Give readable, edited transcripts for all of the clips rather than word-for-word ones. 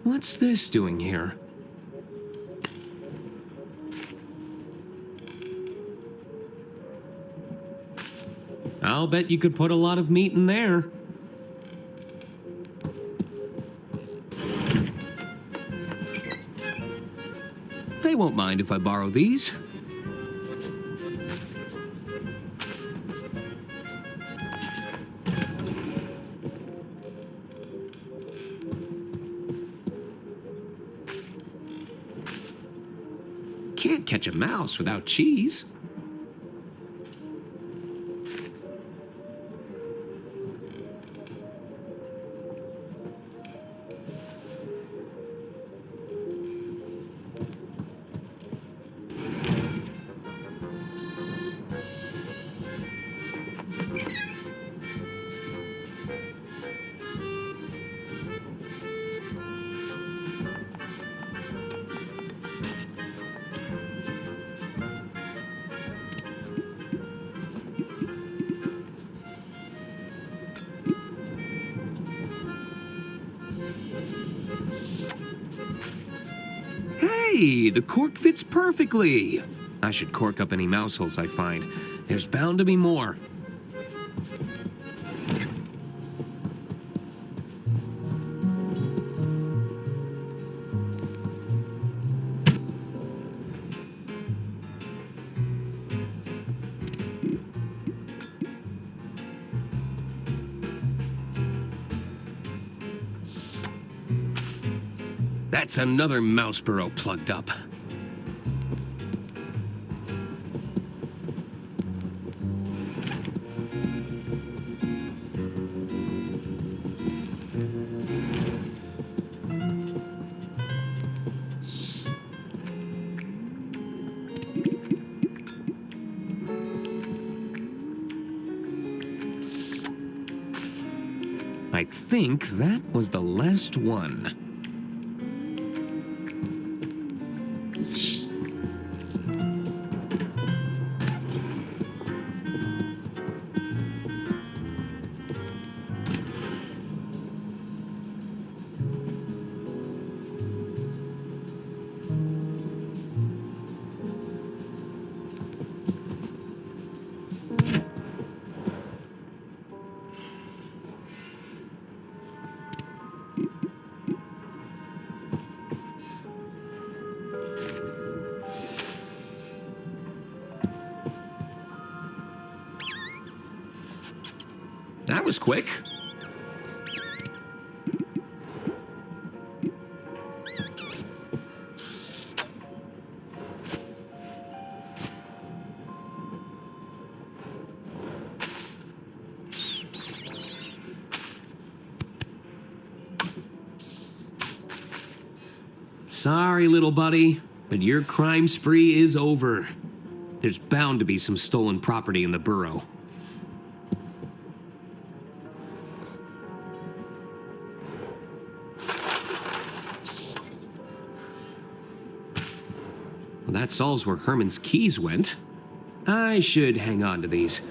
What's this doing here? I'll bet you could put a lot of meat in there. They won't mind if I borrow these. Can't catch a mouse without cheese. Hey, the cork fits perfectly. I should cork up any mouse holes I find. There's bound to be more. That's another mouse burrow plugged up. I think that was the last one. That was quick. Sorry, little buddy, but your crime spree is over. There's bound to be some stolen property in the burrow. Well, that solves where Herman's keys went. I should hang on to these,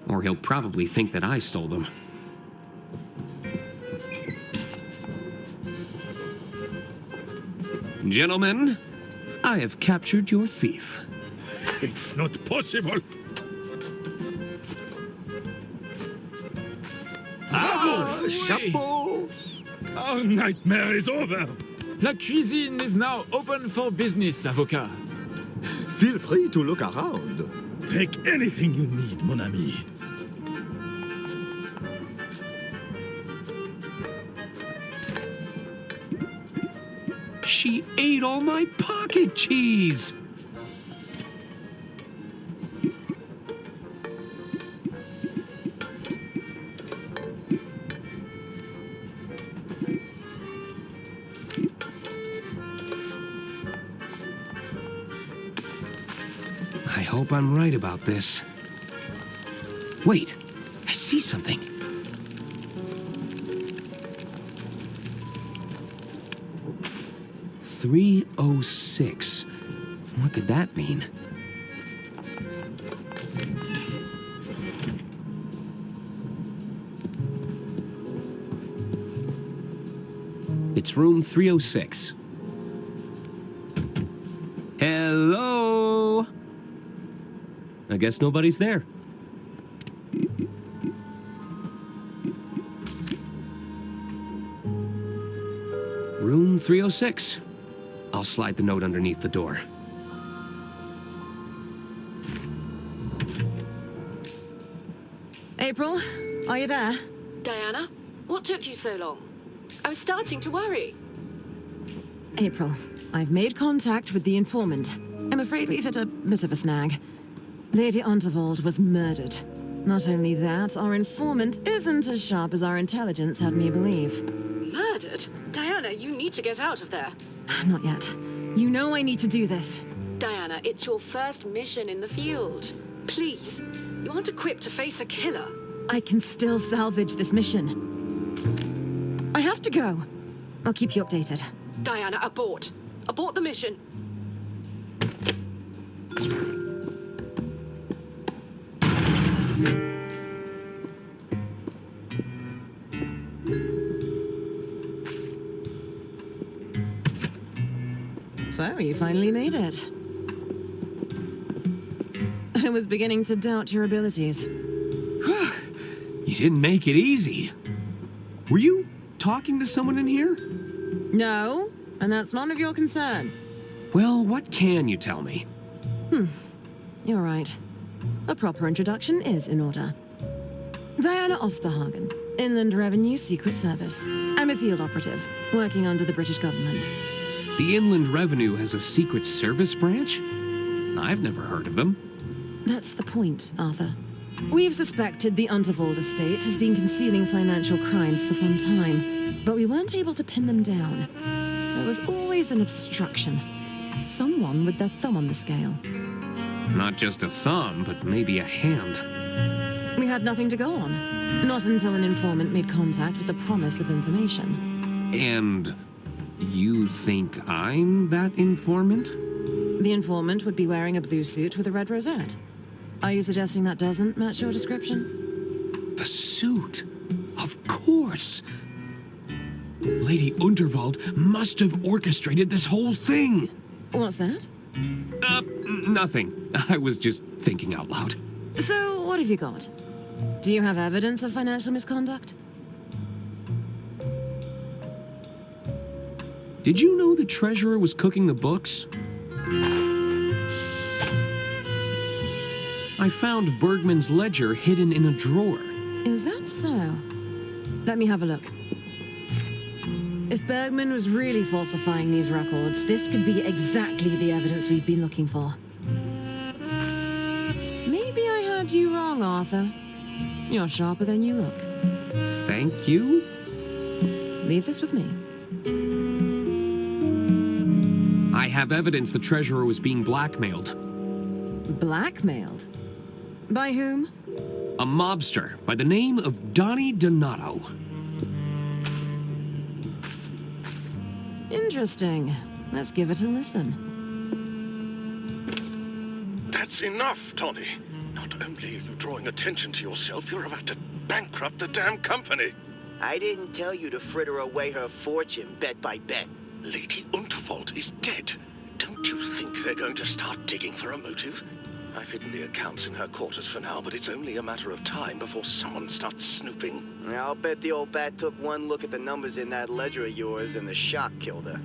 or he'll probably think that I stole them. Gentlemen, I have captured your thief. It's not possible. Chapeau! Our nightmare is over. La cuisine is now open for business, avocat. Feel free to look around. Take anything you need, mon ami. She ate all my pocket cheese! I hope I'm right about this. Wait, I see something. 306. What could that mean? It's room 306. Hello? I guess nobody's there. Room 306. I'll slide the note underneath the door. April, are you there? Diana, what took you so long? I was starting to worry. April, I've made contact with the informant. I'm afraid we've hit a bit of a snag. Lady Unterwald was murdered. Not only that, our informant isn't as sharp as our intelligence had me believe. Murdered? Diana, you need to get out of there. Not yet. You know I need to do this. Diana, it's your first mission in the field. Please, you aren't equipped to face a killer. I can still salvage this mission. I have to go. I'll keep you updated. Diana, abort. Abort the mission. So, you finally made it. I was beginning to doubt your abilities. You didn't make it easy. Were you talking to someone in here? No, and that's none of your concern. Well, what can you tell me? You're right. A proper introduction is in order. Diana Osterhagen, Inland Revenue Secret Service. I'm a field operative, working under the British government. The Inland Revenue has a secret service branch? I've never heard of them. That's the point, Arthur. We've suspected the Unterwald estate has been concealing financial crimes for some time, but we weren't able to pin them down. There was always an obstruction. Someone with their thumb on the scale. Not just a thumb, but maybe a hand. We had nothing to go on. Not until an informant made contact with the promise of information. And you think I'm that informant? The informant would be wearing a blue suit with a red rosette. Are you suggesting that doesn't match your description? The suit? Of course! Lady Unterwald must have orchestrated this whole thing! What's that? Nothing. I was just thinking out loud. So, what have you got? Do you have evidence of financial misconduct? Did you know the treasurer was cooking the books? I found Bergman's ledger hidden in a drawer. Is that so? Let me have a look. If Bergman was really falsifying these records, this could be exactly the evidence we've been looking for. Maybe I heard you wrong, Arthur. You're sharper than you look. Thank you? Leave this with me. I have evidence the treasurer was being blackmailed. Blackmailed? By whom? A mobster by the name of Donnie Donato. Interesting. Let's give it a listen. That's enough, Tony. Not only are you drawing attention to yourself, you're about to bankrupt the damn company. I didn't tell you to fritter away her fortune bet by bet. Lady Unterwald is dead. Don't you think they're going to start digging for a motive? I've hidden the accounts in her quarters for now, but it's only a matter of time before someone starts snooping. I'll bet the old bat took one look at the numbers in that ledger of yours and the shock killed her.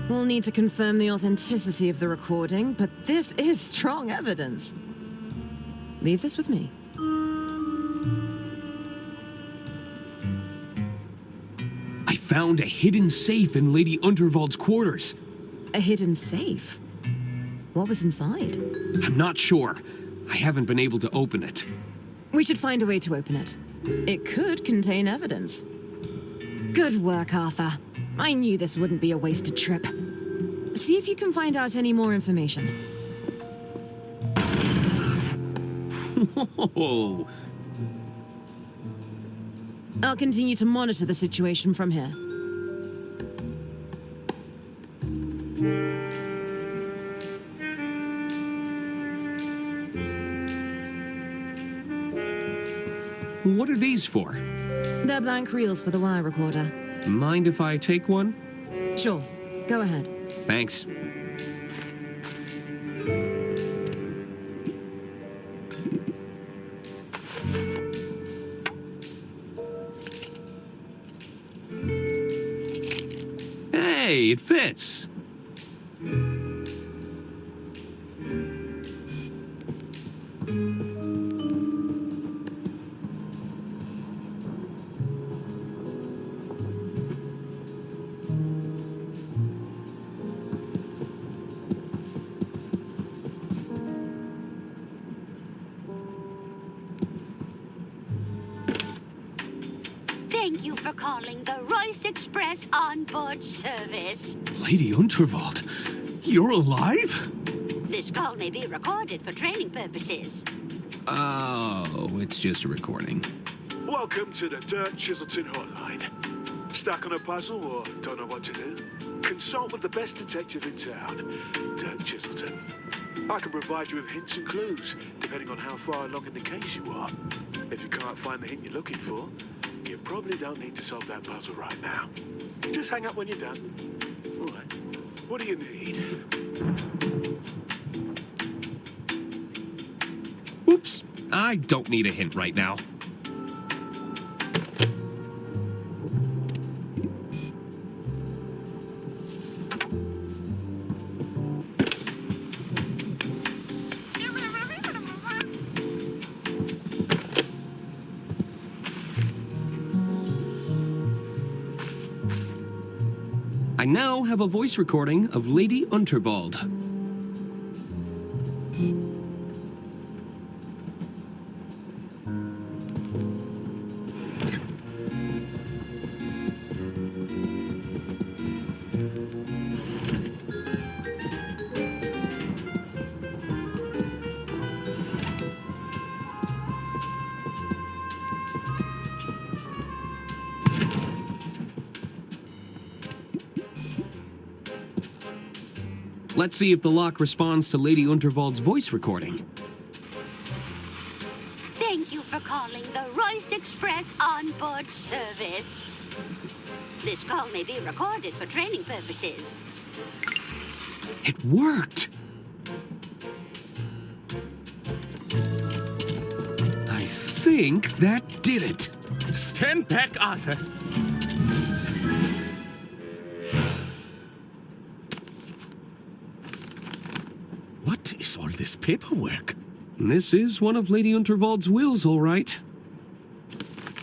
We'll need to confirm the authenticity of the recording, but this is strong evidence. Leave this with me. I found a hidden safe in Lady Unterwald's quarters. A hidden safe? What was inside? I'm not sure. I haven't been able to open it. We should find a way to open it. It could contain evidence. Good work, Arthur. I knew this wouldn't be a wasted trip. See if you can find out any more information. Whoa! I'll continue to monitor the situation from here. What are these for? They're blank reels for the wire recorder. Mind if I take one? Sure, go ahead. Thanks. Hey, it fits. Thank you for calling the Royce Express onboard service. Lady Unterwald, you're alive? This call may be recorded for training purposes. Oh, it's just a recording. Welcome to the Dirt Chiselton hotline. Stuck on a puzzle or don't know what to do? Consult with the best detective in town, Dirt Chiselton. I can provide you with hints and clues, depending on how far along in the case you are. If you can't find the hint you're looking for, you probably don't need to solve that puzzle right now. Just hang up when you're done. All right. What do you need? Oops, I don't need a hint right now. I now have a voice recording of Lady Unterwald. Let's see if the lock responds to Lady Unterwald's voice recording. Thank you for calling the Royce Express onboard service. This call may be recorded for training purposes. It worked! I think that did it. Stand back, Arthur. What is all this paperwork? This is one of Lady Unterwald's wills, all right.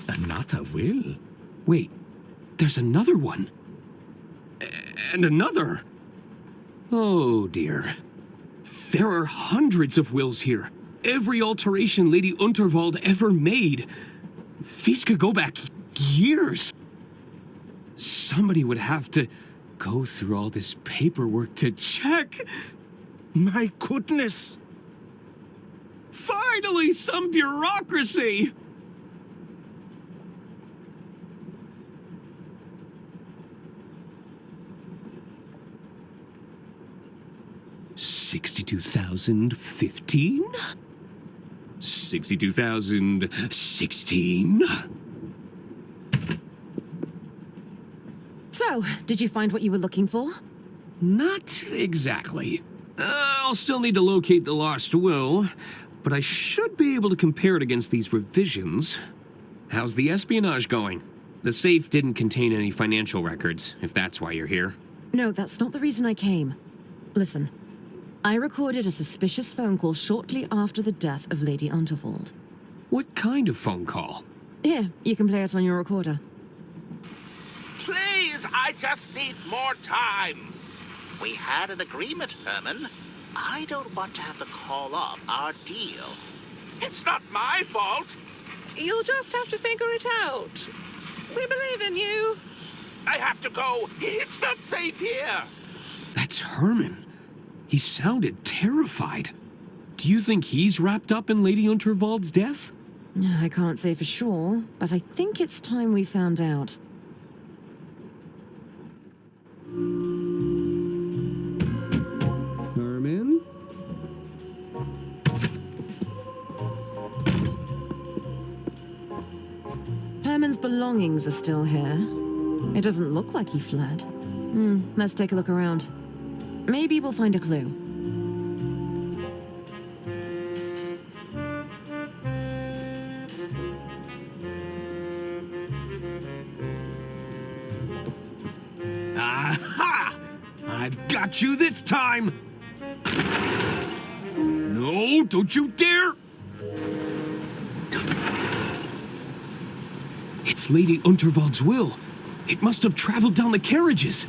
Another will? Wait, there's another one. And another. Oh, dear. There are hundreds of wills here. Every alteration Lady Unterwald ever made. These could go back years. Somebody would have to go through all this paperwork to check. My goodness! Finally, some bureaucracy! $62,015? 62,016? So, did you find what you were looking for? Not exactly. I'll still need to locate the lost will, but I should be able to compare it against these revisions. How's the espionage going? The safe didn't contain any financial records, if that's why you're here. No, that's not the reason I came. Listen, I recorded a suspicious phone call shortly after the death of Lady Unterwald. What kind of phone call? Here, you can play it on your recorder. Please, I just need more time. We had an agreement, Herman. I don't want to have to call off our deal. It's not my fault. You'll just have to figure it out. We believe in you. I have to go. It's not safe here. That's Herman. He sounded terrified. Do you think he's wrapped up in Lady Unterwald's death? I can't say for sure, but I think it's time we found out. Herman? Herman's belongings are still here. It doesn't look like he fled. Let's take a look around. Maybe we'll find a clue. Aha! I've got you this time! No, don't you dare! It's Lady Unterwald's will. It must have traveled down the carriages.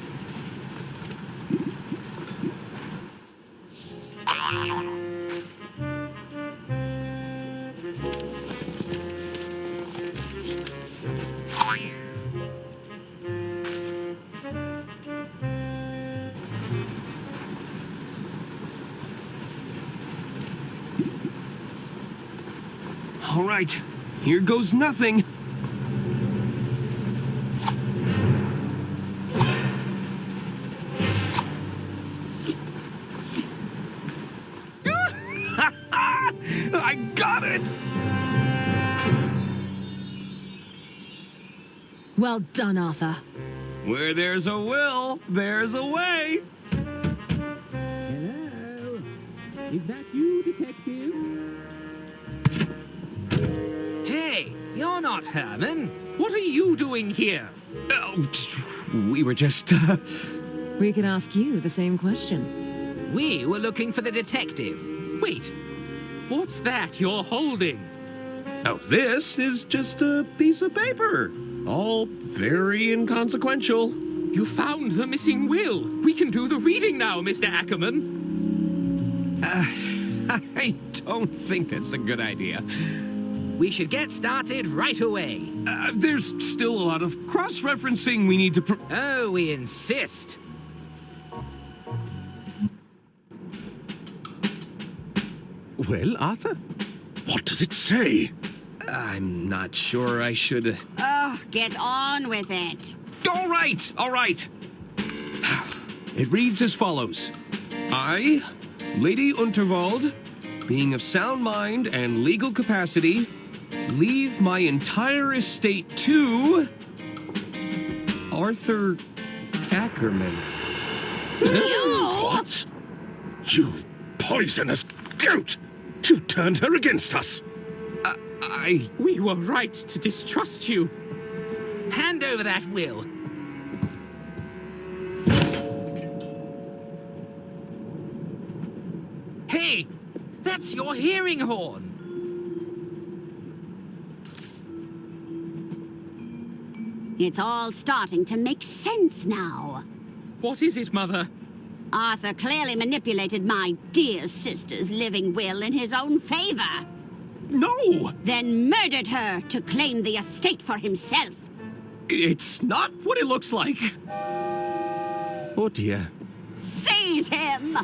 All right, here goes nothing. I got it! Well done, Arthur. Where there's a will, there's a way. Hello? Is that you, detective? Hey, you're not Herman. What are you doing here? Oh, we were just, We could ask you the same question. We were looking for the detective. Wait, what's that you're holding? Oh, this is just a piece of paper. All very inconsequential. You found the missing will. We can do the reading now, Mr. Ackerman. I don't think that's a good idea. We should get started right away. There's still a lot of cross-referencing we need to Oh, we insist. Well, Arthur? What does it say? I'm not sure I should... Oh, get on with it. All right, all right. It reads as follows. I, Lady Unterwald, being of sound mind and legal capacity, leave my entire estate to... Arthur Ackerman. What? You poisonous goat! You turned her against us! We were right to distrust you. Hand over that will. Hey, that's your hearing horn. It's all starting to make sense now. What is it, Mother? Arthur clearly manipulated my dear sister's living will in his own favor. No! Then murdered her to claim the estate for himself. It's not what it looks like. Oh, dear. Seize him!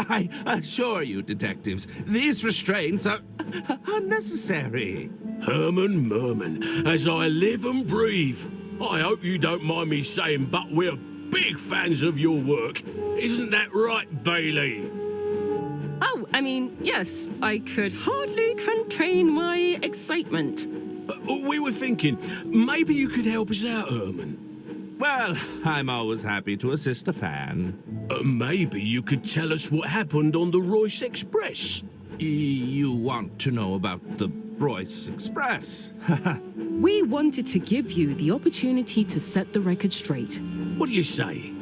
I assure you, detectives, these restraints are unnecessary. Herman Merman, as I live and breathe. I hope you don't mind me saying, but we're big fans of your work. Isn't that right, Bailey? Oh, I mean, yes, I could hardly contain my excitement. We were thinking, maybe you could help us out, Herman. Well, I'm always happy to assist a fan. Maybe you could tell us what happened on the Royce Express. You want to know about the Royce Express? We wanted to give you the opportunity to set the record straight. What do you say?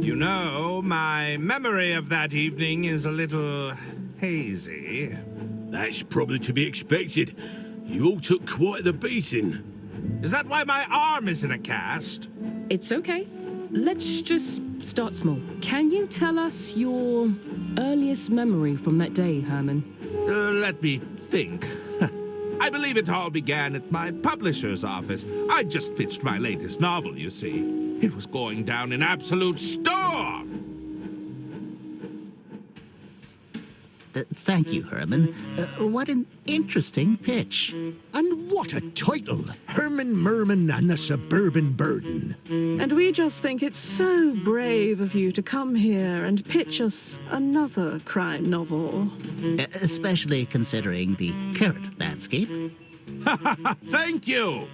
You know, my memory of that evening is a little hazy. That's probably to be expected. You all took quite the beating. Is that why my arm is in a cast? It's okay. Let's just start small. Can you tell us your earliest memory from that day, Herman? Let me think. I believe it all began at my publisher's office. I just pitched my latest novel, you see. It was going down in absolute storm. Thank you, Herman. What an interesting pitch. And what a title! Herman, Merman, and the Suburban Burden. And we just think it's so brave of you to come here and pitch us another crime novel. Especially considering the current landscape. Thank you!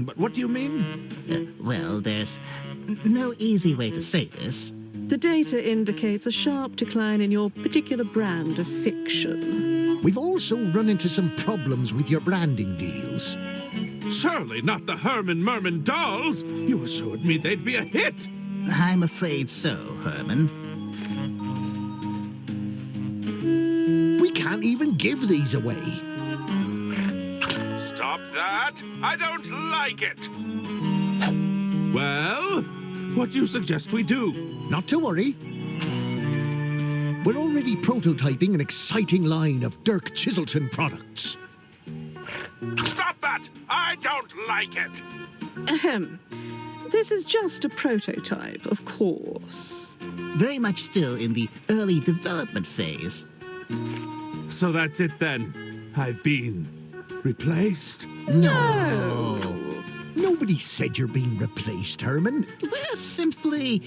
But what do you mean? Well, there's no easy way to say this. The data indicates a sharp decline in your particular brand of fiction. We've also run into some problems with your branding deals. Surely not the Herman Merman dolls! You assured me they'd be a hit! I'm afraid so, Herman. We can't even give these away. Stop that! I don't like it! Well, what do you suggest we do? Not to worry. We're already prototyping an exciting line of Dirk Chiselton products. Stop that! I don't like it! Ahem. This is just a prototype, of course. Very much still in the early development phase. So that's it then. I've been replaced? No! Nobody said you're being replaced, Herman. We're simply...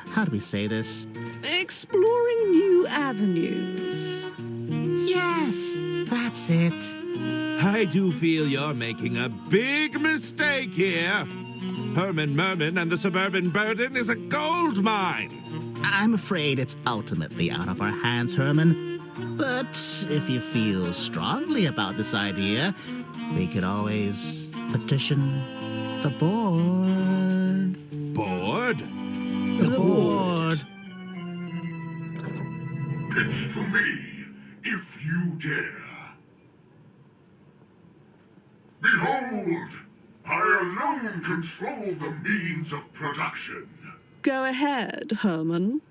how do we say this? Exploring new avenues. Yes, that's it. I do feel you're making a big mistake here. Herman Merman and the Suburban Burden is a gold mine. I'm afraid it's ultimately out of our hands, Herman. But if you feel strongly about this idea, we could always petition the board. Board? The board. Pitch to me, if you dare. Behold, I alone control the means of production. Go ahead, Herman.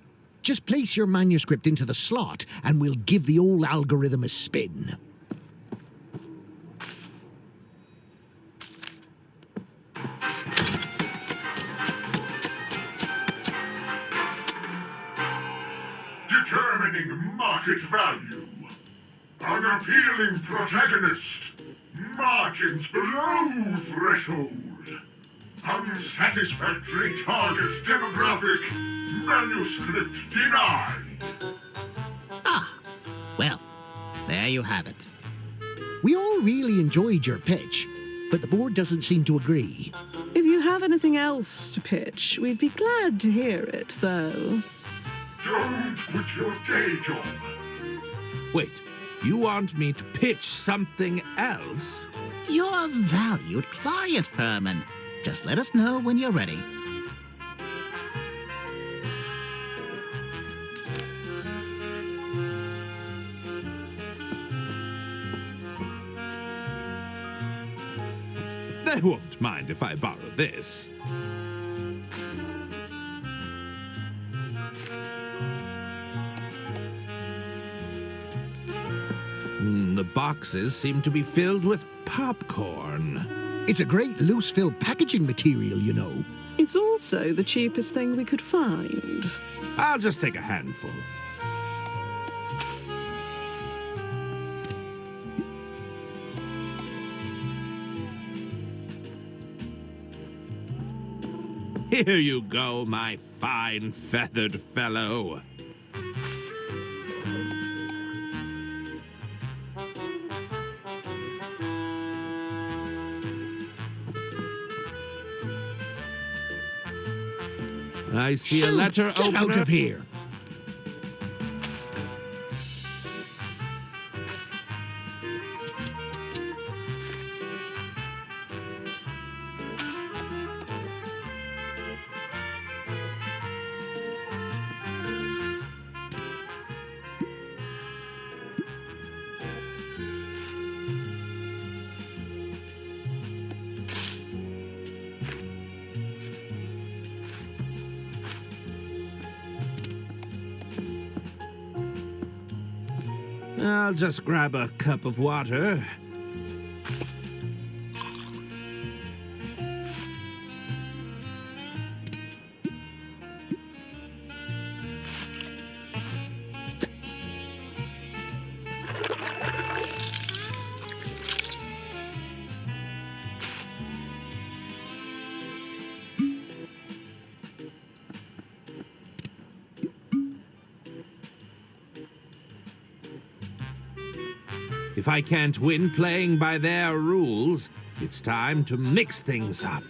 Just place your manuscript into the slot and we'll give the old algorithm a spin. Determining market value. Unappealing protagonist. Margins below threshold. Unsatisfactory target demographic. Manuscript denied. Well, there you have it. We all really enjoyed your pitch, but the board doesn't seem to agree. If you have anything else to pitch, we'd be glad to hear it, though. Don't quit your day job. Wait, you want me to pitch something else? You're a valued client, Herman. Just let us know when you're ready. They won't mind if I borrow this. The boxes seem to be filled with popcorn. It's a great loose-fill packaging material, you know. It's also the cheapest thing we could find. I'll just take a handful. Here you go, my fine feathered fellow. I see a letter opener. Get out of here! I'll just grab a cup of water. If I can't win playing by their rules, it's time to mix things up.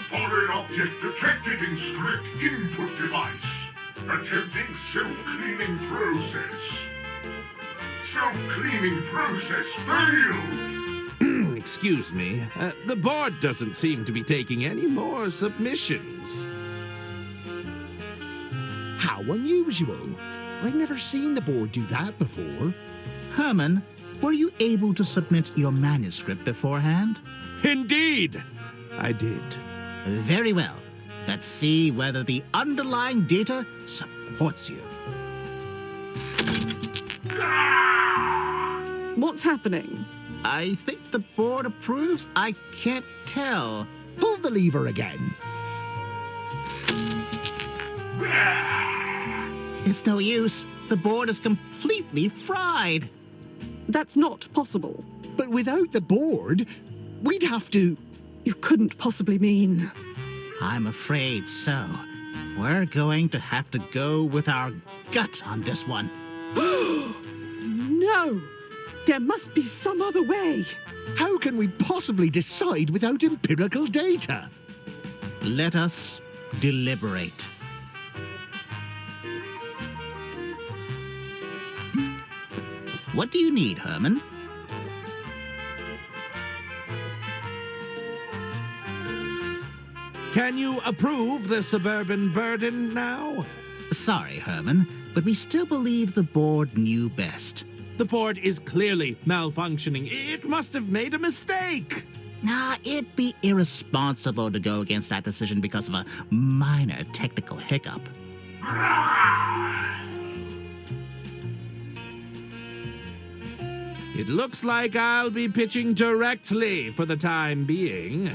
Foreign object detected in script input device. Attempting self-cleaning process. Self-cleaning process failed! Excuse me. The board doesn't seem to be taking any more submissions. How unusual. I've never seen the board do that before. Herman, were you able to submit your manuscript beforehand? Indeed, I did. Very well. Let's see whether the underlying data supports you. What's happening? I think the board approves. I can't tell. Pull the lever again. It's no use. The board is completely fried. That's not possible. But without the board, we'd have to... You couldn't possibly mean... I'm afraid so. We're going to have to go with our gut on this one. No! There must be some other way. How can we possibly decide without empirical data? Let us deliberate. What do you need, Herman? Can you approve the suburban burden now? Sorry, Herman, but we still believe the board knew best. The board is clearly malfunctioning. It must have made a mistake. Nah, it'd be irresponsible to go against that decision because of a minor technical hiccup. It looks like I'll be pitching directly for the time being.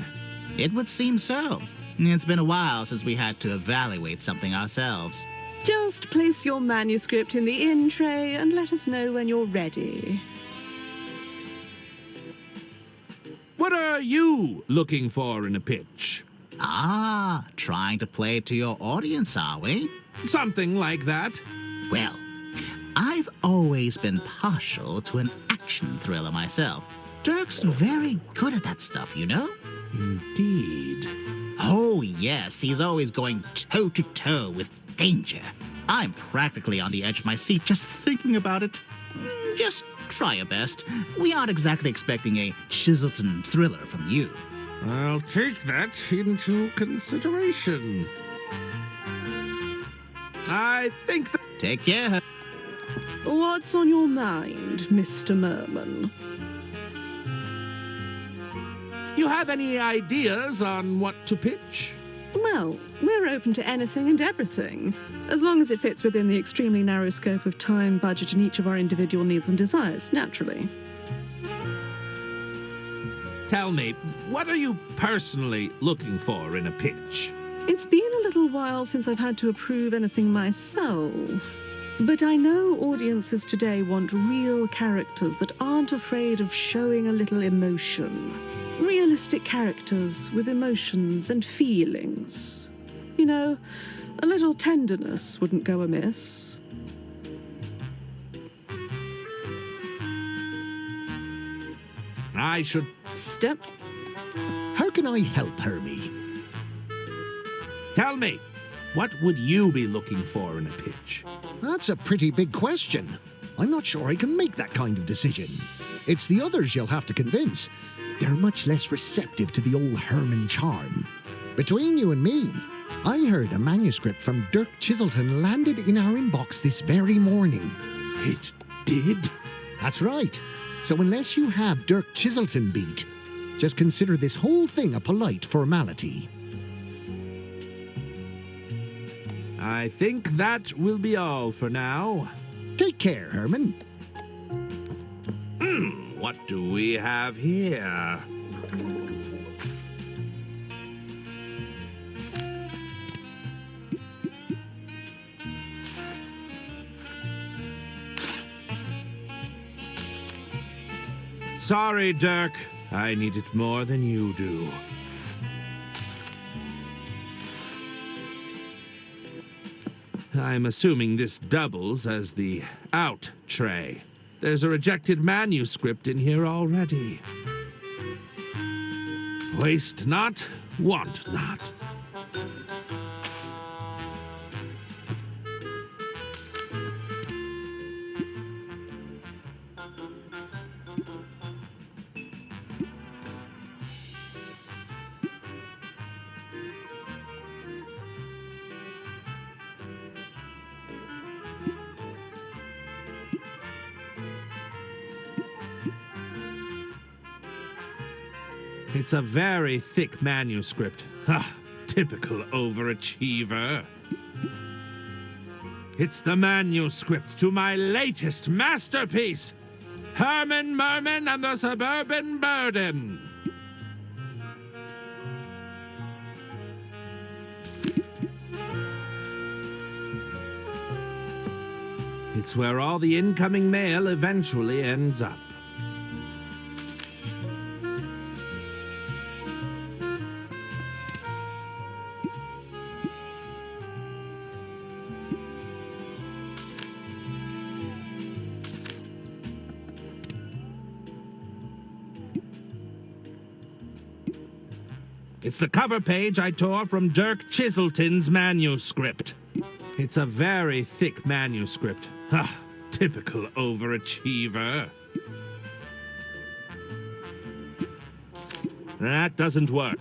It would seem so. It's been a while since we had to evaluate something ourselves. Just place your manuscript in the in tray and let us know when you're ready. What are you looking for in a pitch? Ah, trying to play to your audience, are we? Something like that. Well, I've always been partial to an action thriller myself. Dirk's very good at that stuff, you know? Indeed. Oh, yes, he's always going toe-to-toe with danger. I'm practically on the edge of my seat just thinking about it. Just try your best. We aren't exactly expecting a Chiselton thriller from you. I'll take that into consideration. I think that... Take care. What's on your mind, Mr. Merman? You have any ideas on what to pitch? Well, we're open to anything and everything, as long as it fits within the extremely narrow scope of time, budget, and each of our individual needs and desires, naturally. Tell me, what are you personally looking for in a pitch? It's been a little while since I've had to approve anything myself. But I know audiences today want real characters that aren't afraid of showing a little emotion. Realistic characters with emotions and feelings. You know, a little tenderness wouldn't go amiss. I should... Step. How can I help, Hermy? Tell me, what would you be looking for in a pitch? That's a pretty big question. I'm not sure I can make that kind of decision. It's the others you'll have to convince. They're much less receptive to the old Herman charm. Between you and me, I heard a manuscript from Dirk Chiselton landed in our inbox this very morning. It did? That's right. So unless you have Dirk Chiselton beat, just consider this whole thing a polite formality. I think that will be all for now. Take care, Herman. What do we have here? Sorry, Dirk. I need it more than you do. I'm assuming this doubles as the out tray. There's a rejected manuscript in here already. Waste not, want not. It's a very thick manuscript. Ah, typical overachiever. It's the manuscript to my latest masterpiece, Herman, Merman, and the Suburban Burden. It's where all the incoming mail eventually ends up. It's the cover page I tore from Dirk Chiselton's manuscript. It's a very thick manuscript. Ah, typical overachiever. That doesn't work.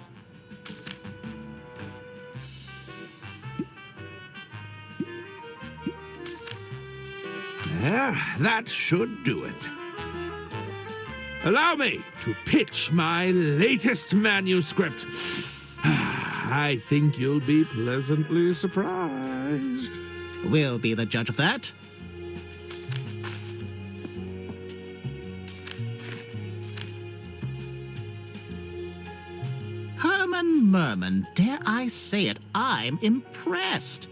There, that should do it. Allow me to pitch my latest manuscript. I think you'll be pleasantly surprised. We'll be the judge of that. Herman Merman, dare I say it, I'm impressed.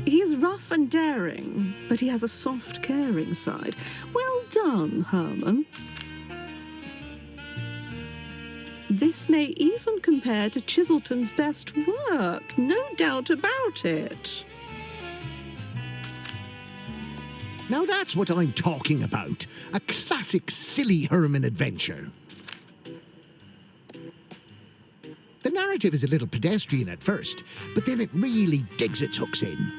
He's rough and daring, but he has a soft, caring side. Well done, Herman. This may even compare to Chiselton's best work, no doubt about it. Now that's what I'm talking about. A classic silly Herman adventure. The narrative is a little pedestrian at first, but then it really digs its hooks in.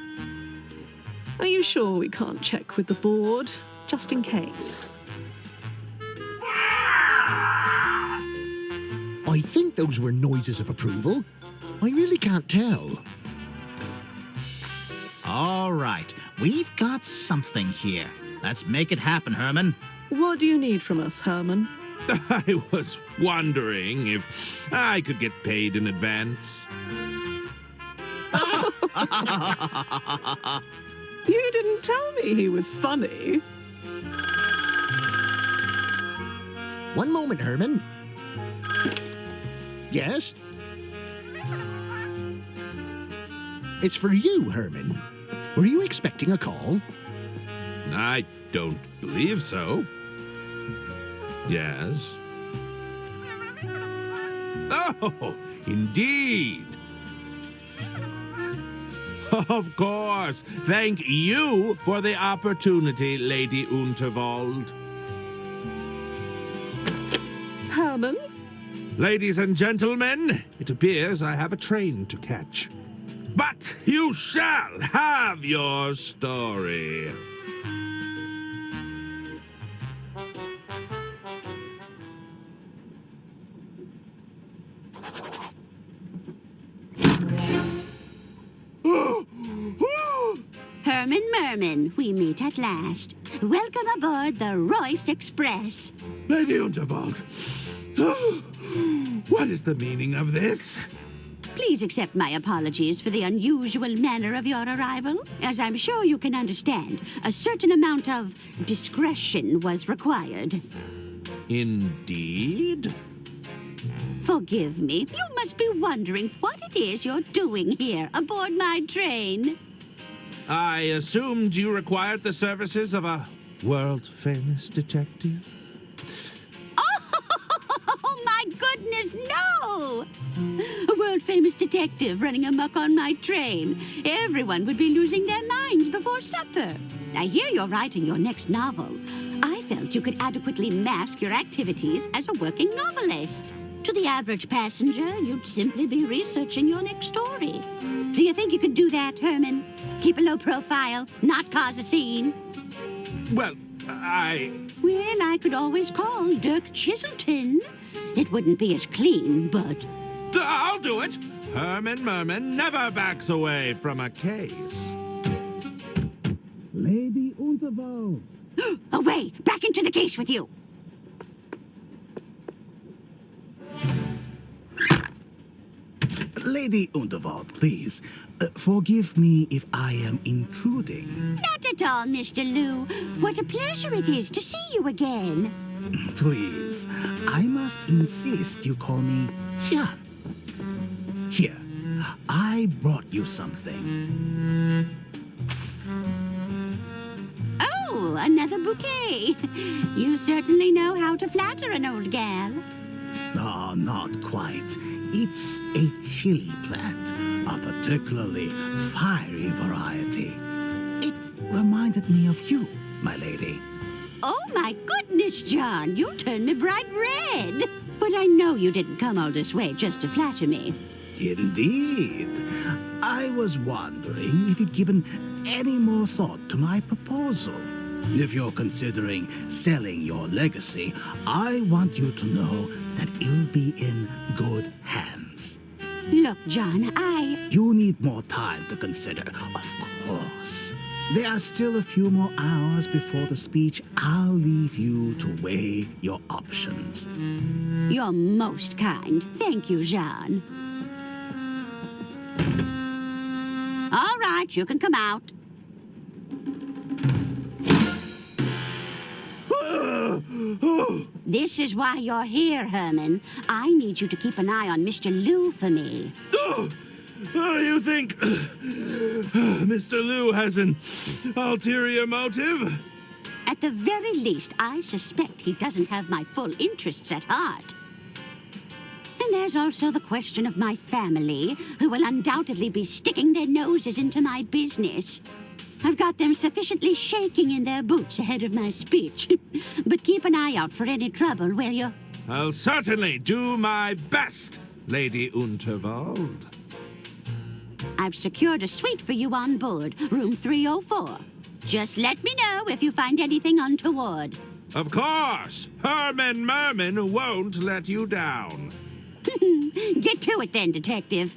Are you sure we can't check with the board, just in case? I think those were noises of approval. I really can't tell. All right, we've got something here. Let's make it happen, Herman. What do you need from us, Herman? I was wondering if I could get paid in advance. You didn't tell me he was funny. One moment, Herman. Yes? It's for you, Herman. Were you expecting a call? I don't believe so. Yes. Oh, indeed. Of course. Thank you for the opportunity, Lady Unterwald. Herman? Ladies and gentlemen, it appears I have a train to catch. But you shall have your story. Herman Merman, we meet at last. Welcome aboard the Royce Express. Lady Unterwald, what is the meaning of this? Please accept my apologies for the unusual manner of your arrival. As I'm sure you can understand, a certain amount of discretion was required. Indeed? Forgive me. You must be wondering what it is you're doing here aboard my train. I assumed you required the services of a world-famous detective. No! A world-famous detective running amok on my train. Everyone would be losing their minds before supper. I hear you're writing your next novel. I felt you could adequately mask your activities as a working novelist. To the average passenger, you'd simply be researching your next story. Do you think you could do that, Herman? Keep a low profile, not cause a scene? Well, Well, I could always call Dirk Chiselton. It wouldn't be as clean, but... I'll do it! Herman Merman never backs away from a case. Lady Unterwald. Away! Back into the case with you! Lady Unterwald, please, forgive me if I am intruding. Not at all, Mr. Liu. What a pleasure it is to see you again. Please, I must insist you call me Jean. Here, I brought you something. Oh, another bouquet. You certainly know how to flatter an old gal. Oh, not quite. It's a chili plant, a particularly fiery variety. It reminded me of you, my lady. Oh, my goodness, John. You turned me bright red. But I know you didn't come all this way just to flatter me. Indeed. I was wondering if you'd given any more thought to my proposal. If you're considering selling your legacy, I want you to know that it'll be in good hands. Look, John, You need more time to consider, of course. There are still a few more hours before the speech. I'll leave you to weigh your options. You're most kind. Thank you, Jean. All right, you can come out. This is why you're here, Herman. I need you to keep an eye on Mr. Liu for me. You think Mr. Liu has an ulterior motive? At the very least, I suspect he doesn't have my full interests at heart. And there's also the question of my family, who will undoubtedly be sticking their noses into my business. I've got them sufficiently shaking in their boots ahead of my speech. But keep an eye out for any trouble, will you? I'll certainly do my best, Lady Unterwald. I've secured a suite for you on board, room 304. Just let me know if you find anything untoward. Of course! Herman Merman won't let you down. Get to it then, Detective.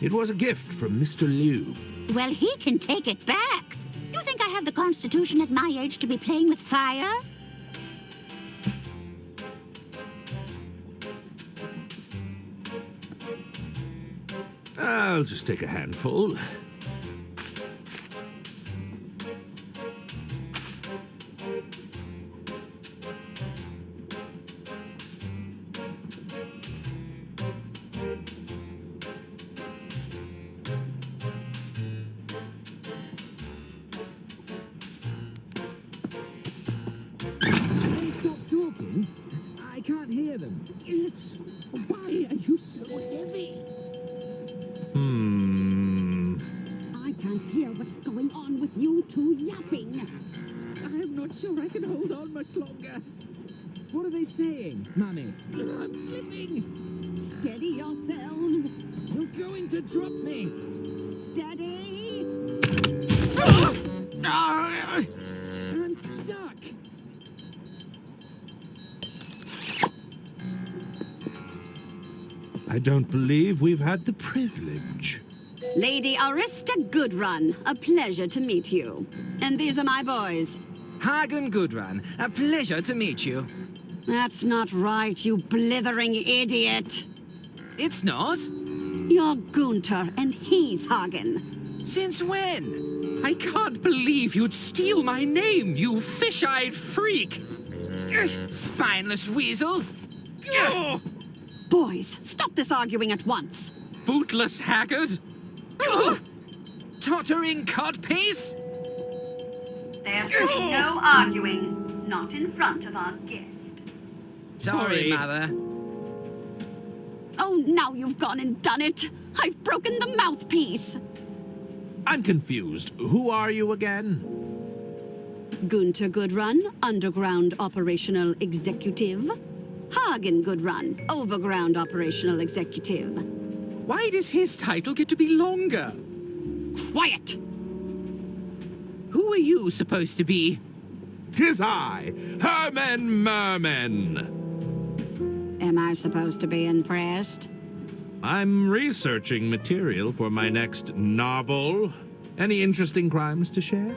It was a gift from Mr. Liu. Well, he can take it back. You think I have the constitution at my age to be playing with fire? I'll just take a handful. Stop talking. I can't hear them. Why are you so heavy? I can't hear what's going on with you two yapping. I'm not sure I can hold on much longer. What are they saying, Mummy? I'm slipping. Steady yourselves. You're going to drop me. Steady. I'm stuck. I don't believe we've had the privilege. Lady Arista Goodrun, a pleasure to meet you. And these are my boys. Hagen Goodrun, a pleasure to meet you. That's not right, you blithering idiot. It's not? You're Gunther, and he's Hagen. Since when? I can't believe you'd steal my name, you fish-eyed freak! Spineless weasel! Boys, stop this arguing at once. Bootless haggard? Tottering codpiece? There's no arguing. Not in front of our guest. Sorry, Mother. Oh, now you've gone and done it. I've broken the mouthpiece. I'm confused. Who are you again? Gunter Goodrun, Underground Operational Executive. Hagen Goodrun, Overground Operational Executive. Why does his title get to be longer? Quiet! Who are you supposed to be? 'Tis I, Herman Merman. Am I supposed to be impressed? I'm researching material for my next novel. Any interesting crimes to share?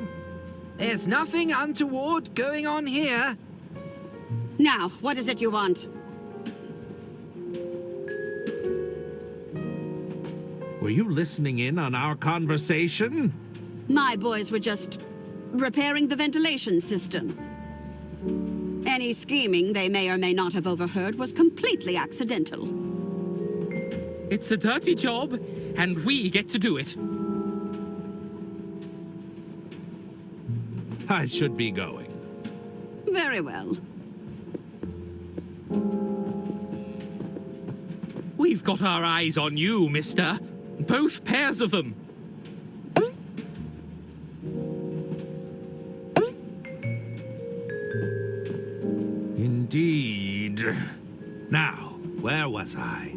There's nothing untoward going on here. Now, what is it you want? Were you listening in on our conversation? My boys were just repairing the ventilation system. Any scheming they may or may not have overheard was completely accidental. It's a dirty job, and we get to do it. I should be going. Very well. We've got our eyes on you, mister. Both pairs of them. Indeed. Now, where was I?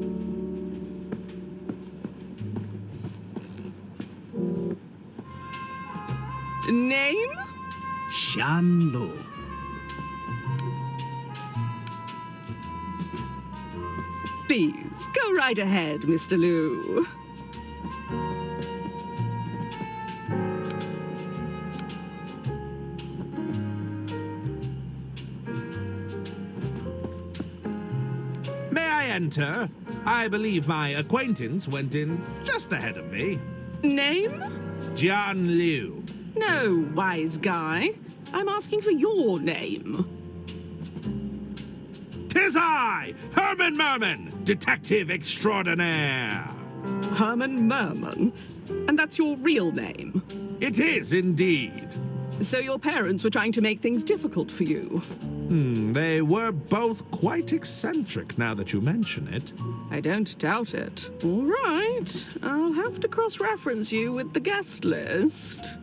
Name? Shan Lu. Please, go right ahead, Mr. Liu. May I enter? I believe my acquaintance went in just ahead of me. Name? Jian Liu. No, wise guy. I'm asking for your name. 'Tis I, Herman Merman, detective extraordinaire. Herman Merman? And that's your real name? It is indeed. So your parents were trying to make things difficult for you? They were both quite eccentric now that you mention it. I don't doubt it. All right. I'll have to cross-reference you with the guest list.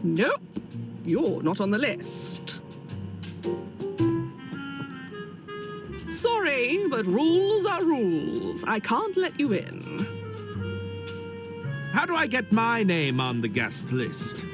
Nope. You're not on the list. Sorry, but rules are rules. I can't let you in. How do I get my name on the guest list?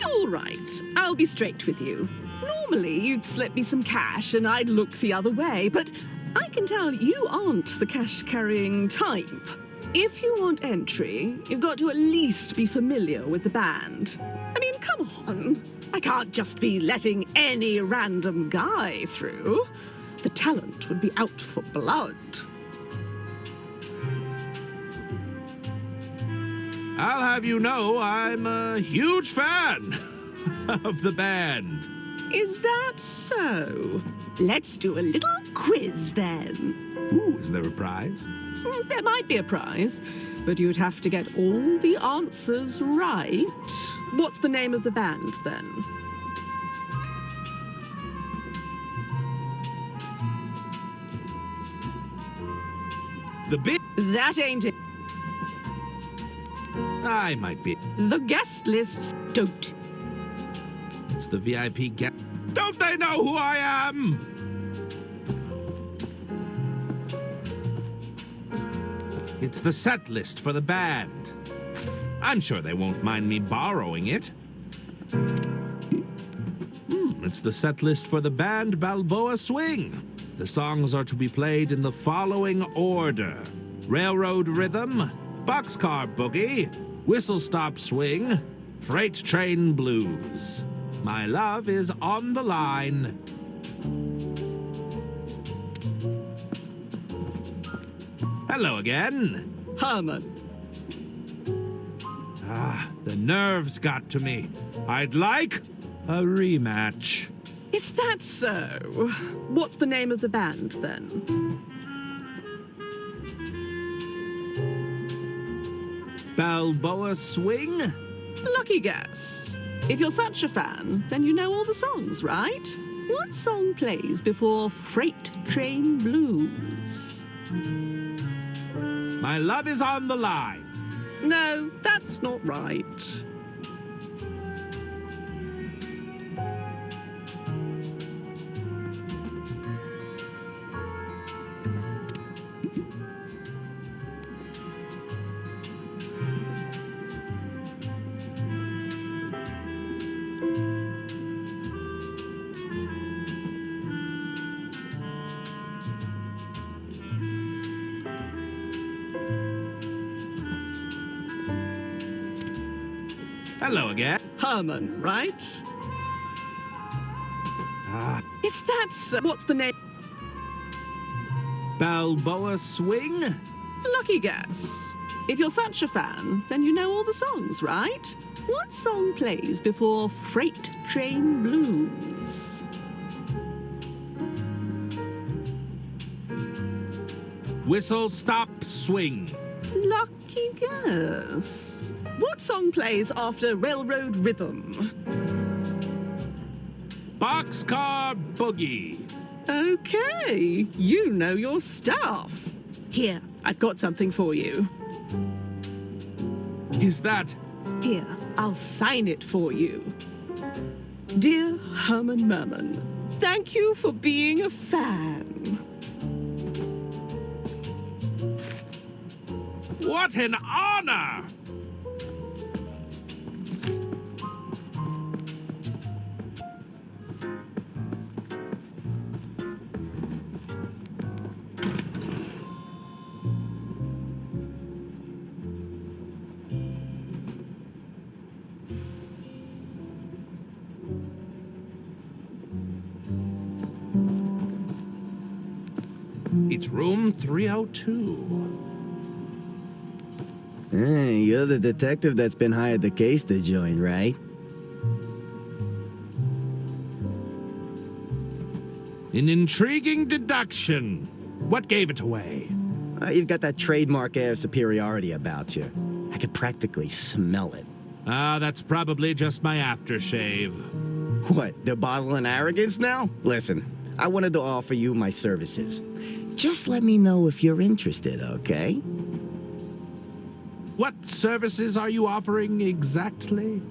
All right. I'll be straight with you. Normally, you'd slip me some cash and I'd look the other way, but I can tell you aren't the cash-carrying type. If you want entry, you've got to at least be familiar with the band. I mean, come on. I can't just be letting any random guy through. The talent would be out for blood. I'll have you know I'm a huge fan of the band. Is that so? Let's do a little quiz then. Ooh, is there a prize? There might be a prize, but you'd have to get all the answers right. What's the name of the band then? The big... That ain't it. I might be. The guest lists don't. It's the VIP guest. Don't they know who I am? It's the set list for the band. I'm sure they won't mind me borrowing it. It's the set list for the band Balboa Swing. The songs are to be played in the following order: Railroad Rhythm, Boxcar Boogie, Whistle Stop Swing, Freight Train Blues. My love is on the line. Hello again. Herman. The nerves got to me. I'd like a rematch. Is that so? What's the name of the band, then? Balboa Swing? Lucky guess. If you're such a fan, then you know all the songs, right? What song plays before Freight Train Blues? My love is on the line. No, that's not right. Hello again. Herman, right? Ah. Is that so? What's the name? Balboa Swing? Lucky guess. If you're such a fan, then you know all the songs, right? What song plays before Freight Train Blues? Whistle, stop, swing. Lucky guess. What song plays after Railroad Rhythm? Boxcar Boogie. Okay, you know your stuff. Here, I've got something for you. Is that? Here, I'll sign it for you. Dear Herman Merman, thank you for being a fan. What an honor! It's room 302. Hey, you're the detective that's been hired to case the joint, right? An intriguing deduction. What gave it away? You've got that trademark air of superiority about you. I could practically smell it. Ah, that's probably just my aftershave. What, they're bottling arrogance now? Listen, I wanted to offer you my services. Just let me know if you're interested, okay? What services are you offering exactly?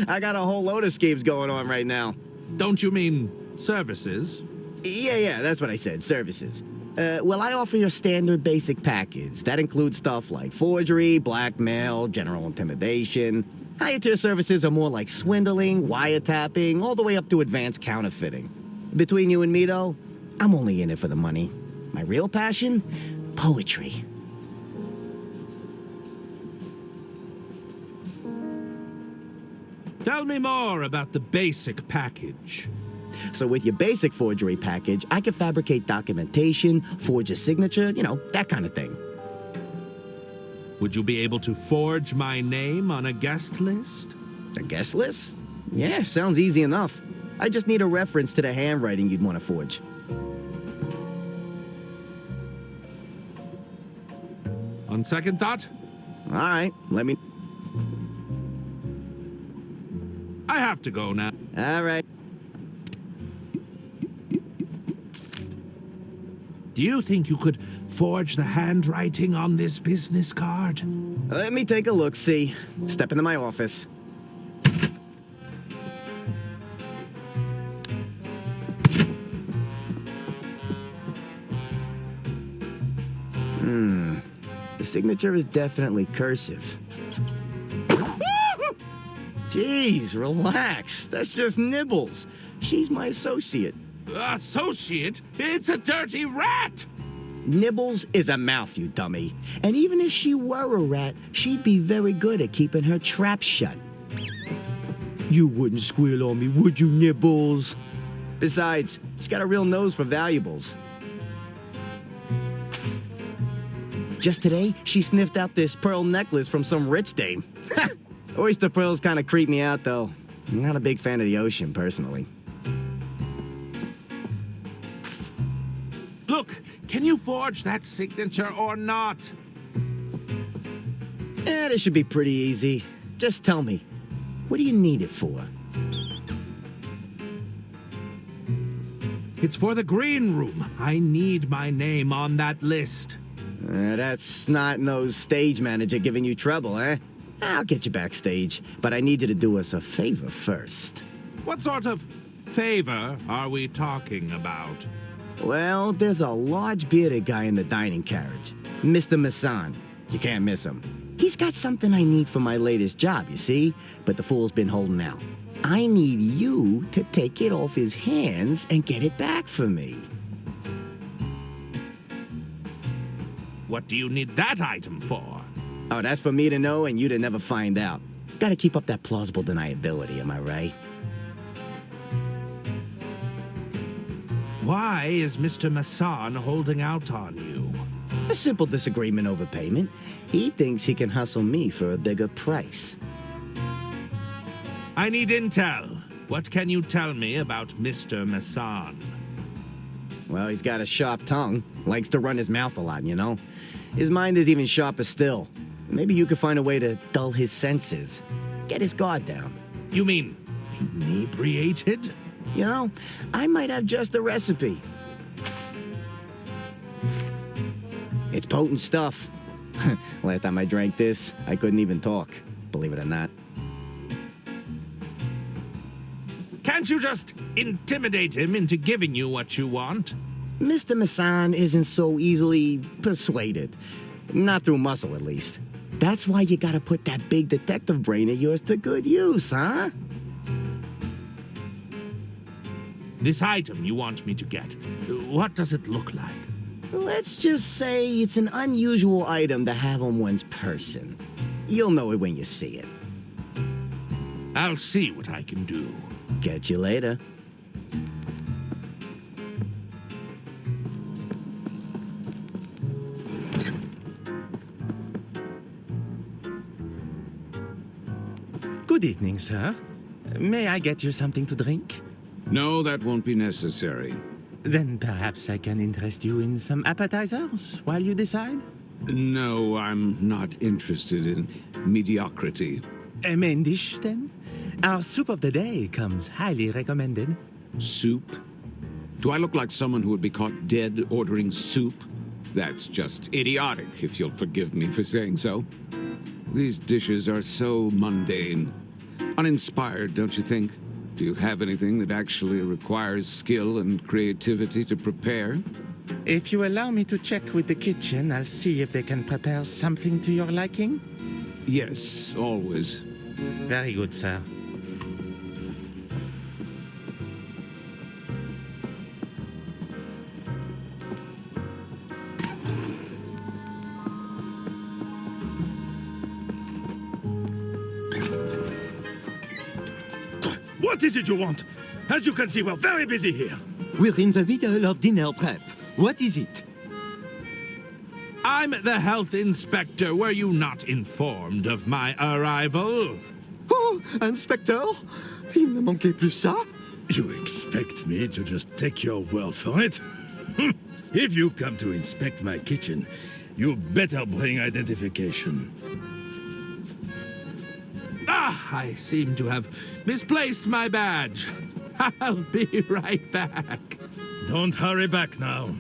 I got a whole load of schemes going on right now. Don't you mean services? Yeah, that's what I said, services. Well, I offer your standard basic package. That includes stuff like forgery, blackmail, general intimidation. Higher tier services are more like swindling, wiretapping, all the way up to advanced counterfeiting. Between you and me, though, I'm only in it for the money. My real passion? Poetry. Tell me more about the basic package. So with your basic forgery package, I can fabricate documentation, forge a signature, you know, that kind of thing. Would you be able to forge my name on a guest list? A guest list? Yeah, sounds easy enough. I just need a reference to the handwriting you'd want to forge. On second thought? All right, let me... I have to go now. All right. Do you think you could forge the handwriting on this business card? Let me take a look, see. Step into my office. The signature is definitely cursive. Jeez, relax. That's just Nibbles. She's my associate. Associate? It's a dirty rat! Nibbles is a mouth, you dummy. And even if she were a rat, she'd be very good at keeping her trap shut. You wouldn't squeal on me, would you, Nibbles? Besides, she's got a real nose for valuables. Just today, she sniffed out this pearl necklace from some rich dame. Oyster pearls kind of creep me out, though. I'm not a big fan of the ocean, personally. Can you forge that signature or not? This should be pretty easy. Just tell me, what do you need it for? It's for the green room. I need my name on that list. That snot-nosed stage manager giving you trouble, eh? I'll get you backstage, but I need you to do us a favor first. What sort of favor are we talking about? Well, there's a large bearded guy in the dining carriage. Mr. Masson. You can't miss him. He's got something I need for my latest job, you see? But the fool's been holding out. I need you to take it off his hands and get it back for me. What do you need that item for? Oh, that's for me to know and you to never find out. Gotta keep up that plausible deniability, am I right? Why is Mr. Masson holding out on you? A simple disagreement over payment. He thinks he can hustle me for a bigger price. I need intel. What can you tell me about Mr. Masson? Well, he's got a sharp tongue. Likes to run his mouth a lot, you know? His mind is even sharper still. Maybe you could find a way to dull his senses. Get his guard down. You mean inebriated? You know, I might have just the recipe. It's potent stuff. Last time I drank this, I couldn't even talk, believe it or not. Can't you just intimidate him into giving you what you want? Mr. Masson isn't so easily persuaded. Not through muscle, at least. That's why you gotta put that big detective brain of yours to good use, huh? This item you want me to get, what does it look like? Let's just say it's an unusual item to have on one's person. You'll know it when you see it. I'll see what I can do. Catch you later. Good evening, sir. May I get you something to drink? No, that won't be necessary. Then perhaps I can interest you in some appetizers while you decide? No, I'm not interested in mediocrity. A main dish, then? Our soup of the day comes highly recommended. Soup? Do I look like someone who would be caught dead ordering soup? That's just idiotic, if you'll forgive me for saying so. These dishes are so mundane. Uninspired, don't you think? Do you have anything that actually requires skill and creativity to prepare? If you allow me to check with the kitchen, I'll see if they can prepare something to your liking. Yes, always. Very good, sir. What is it you want? As you can see, we're very busy here. We're in the middle of dinner prep. What is it? I'm the health inspector. Were you not informed of my arrival? Oh, Inspector? Il ne manquait plus ça? You expect me to just take your word for it? If you come to inspect my kitchen, you better bring identification. Ah, I seem to have misplaced my badge. I'll be right back. Don't hurry back now.